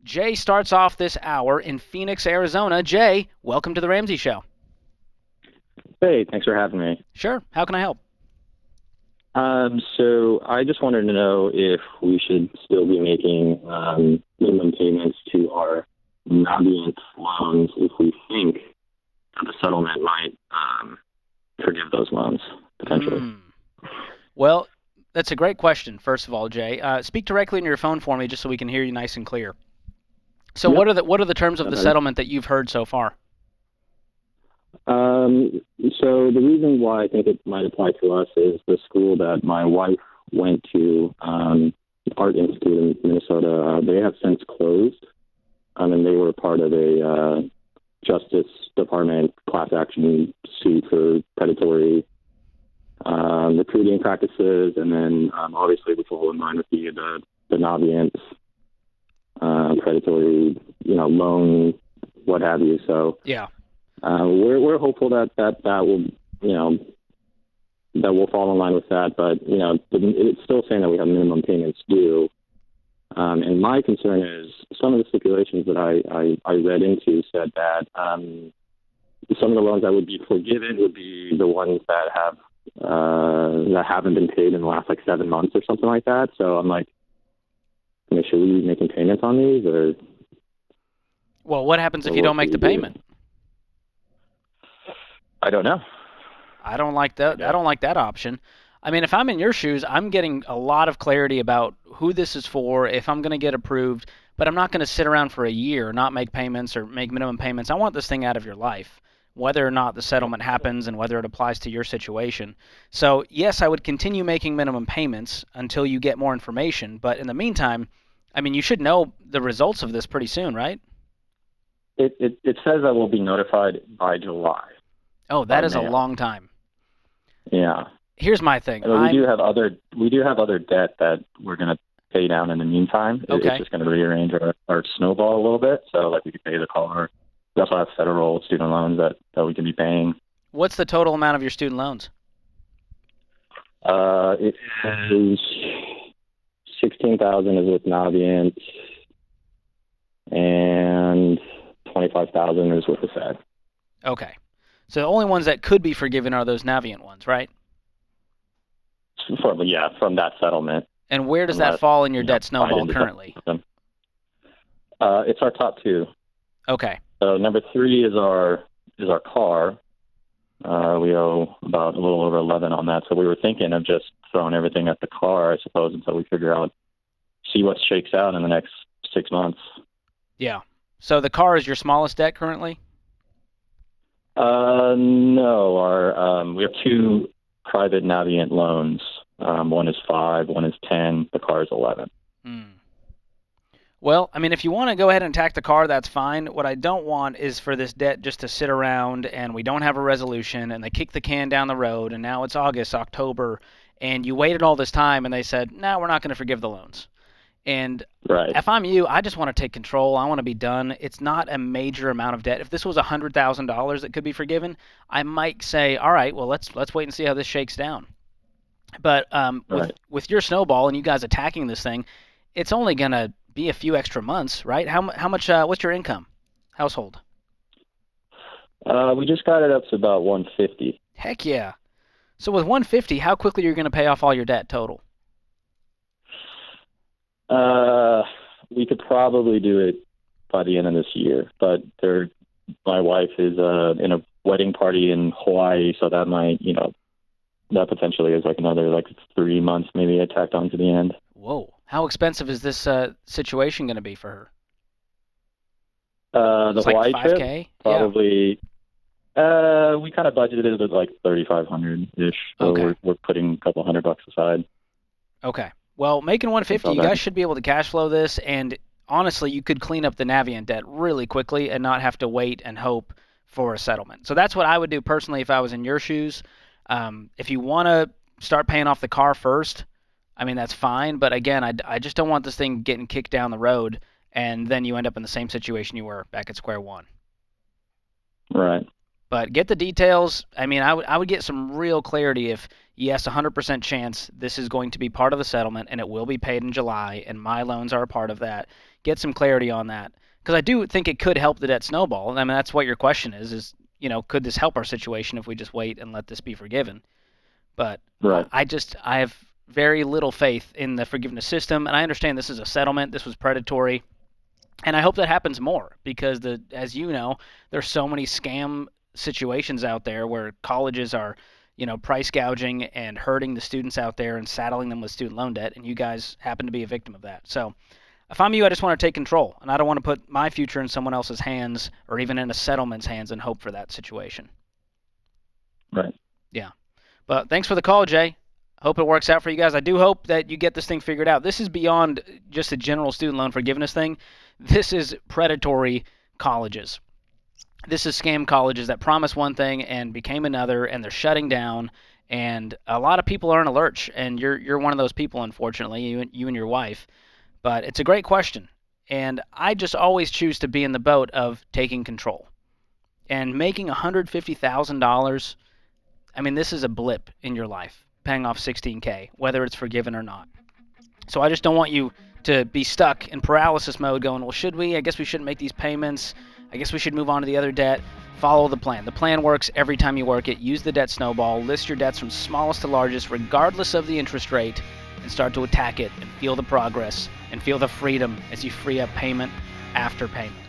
Jay starts off this hour in Phoenix, Arizona. Jay, welcome to the Ramsey Show. Hey, thanks for having me. Sure. How can I help? So I just wanted to know if we should still be making minimum payments to our Navient loans if we think that the settlement might forgive those loans potentially. Well, that's a great question, first of all, Jay. Speak directly into your phone for me just so we can hear you nice and clear. So Yep. what are the terms of That the better? settlement that you've heard so far? So the reason why I think it might apply to us is the school that my wife went to, Art Institute in Minnesota. They have since closed, and they were part of a Justice Department class action suit for predatory recruiting practices, and then obviously we fall in line with the Navient predatory, loan, what have you. So Yeah. we're hopeful that will, that will fall in line with that. But it's still saying that we have minimum payments due. And my concern is some of the stipulations that I read into said that some of the loans that would be forgiven would be the ones that haven't been paid in the last 7 months or something like that. So I'm like, should we be making payments on these, or? Well, what happens if you What don't make should the we do? payment? I don't know. I don't like that. I don't like that option. I mean, if I'm in your shoes, I'm getting a lot of clarity about who this is for, if I'm going to get approved, but I'm not going to sit around for a year, not make payments or make minimum payments. I want this thing out of your life, whether or not the settlement happens and whether it applies to your situation. So, yes, I would continue making minimum payments until you get more information, but in the meantime, I mean, you should know the results of this pretty soon, right? It says that we'll be notified by July, Oh, by that is a mail. long time. Yeah. Here's my thing. I mean, we do have other debt that we're going to pay down in the meantime. It's Okay. just going to rearrange our snowball a little bit. So we could pay the car. We also have federal student loans that we can be paying. What's the total amount of your student loans? It is 16,000 is with Navient, and 25,000 is with the Fed. Okay. So the only ones that could be forgiven are those Navient ones, right? From that settlement. And where does that Unless, fall in your debt tied snowball into currently? something. It's our top two. Okay. So number three is our car. We owe about a little over 11 on that. So we were thinking of just throwing everything at the car, I suppose, until we see what shakes out in the next 6 months. Yeah. So the car is your smallest debt currently? No, we have two private Navient loans. One is 5, one is 10. The car is 11. Hmm. Well, I mean, if you want to go ahead and attack the car, that's fine. What I don't want is for this debt just to sit around and we don't have a resolution and they kick the can down the road and now it's August, October, and you waited all this time and they said, no, we're not going to forgive the loans. And Right. if I'm you, I just want to take control. I want to be done. It's not a major amount of debt. If this was $100,000 that could be forgiven, I might say, all right, well, let's wait and see how this shakes down. But Right. with your snowball and you guys attacking this thing, it's only gonna be a few extra months, right? How much? What's your income, household? We just got it up to about 150. Heck yeah! So with 150, how quickly are you gonna pay off all your debt total? We could probably do it by the end of this year, but my wife is in a wedding party in Hawaii, so that might, that potentially is another 3 months maybe tacked on to the end. Whoa! How expensive is this situation gonna be for her? The It's like Hawaii trip, 5K. Yeah. probably. We kind of budgeted it at 3,500 ish, so Okay. we're putting a couple $100 aside. Okay. Well, making That's 150, all you that. guys should be able to cash flow this, and honestly, you could clean up the Navient debt really quickly and not have to wait and hope for a settlement. So that's what I would do personally if I was in your shoes. If you want to start paying off the car first, I mean, that's fine. But again, I just don't want this thing getting kicked down the road, and then you end up in the same situation you were back at square one. Right. But get the details. I mean, I would get some real clarity if, yes, 100% chance this is going to be part of the settlement and it will be paid in July and my loans are a part of that. Get some clarity on that. Because I do think it could help the debt snowball. I mean, that's what your question is, could this help our situation if we just wait and let this be forgiven? But Right. I have very little faith in the forgiveness system, and I understand this is a settlement. This was predatory, and I hope that happens more because as you know, there's so many scam situations out there where colleges are, price gouging and hurting the students out there and saddling them with student loan debt, and you guys happen to be a victim of that. So if I'm you, I just want to take control, and I don't want to put my future in someone else's hands or even in a settlement's hands and hope for that situation. Right. Yeah. But thanks for the call, Jay. Hope it works out for you guys. I do hope that you get this thing figured out. This is beyond just a general student loan forgiveness thing. This is predatory colleges. This is scam colleges that promised one thing and became another, and they're shutting down. And a lot of people are in a lurch, and you're one of those people, unfortunately, you and your wife. But it's a great question, and I just always choose to be in the boat of taking control and making $150,000. I mean, this is a blip in your life, paying off 16K, whether it's forgiven or not. So I just don't want you to be stuck in paralysis mode going, well, should we? I guess we shouldn't make these payments. I guess we should move on to the other debt. Follow the plan. The plan works every time you work it. Use the debt snowball. List your debts from smallest to largest, regardless of the interest rate, and start to attack it and feel the progress and feel the freedom as you free up payment after payment.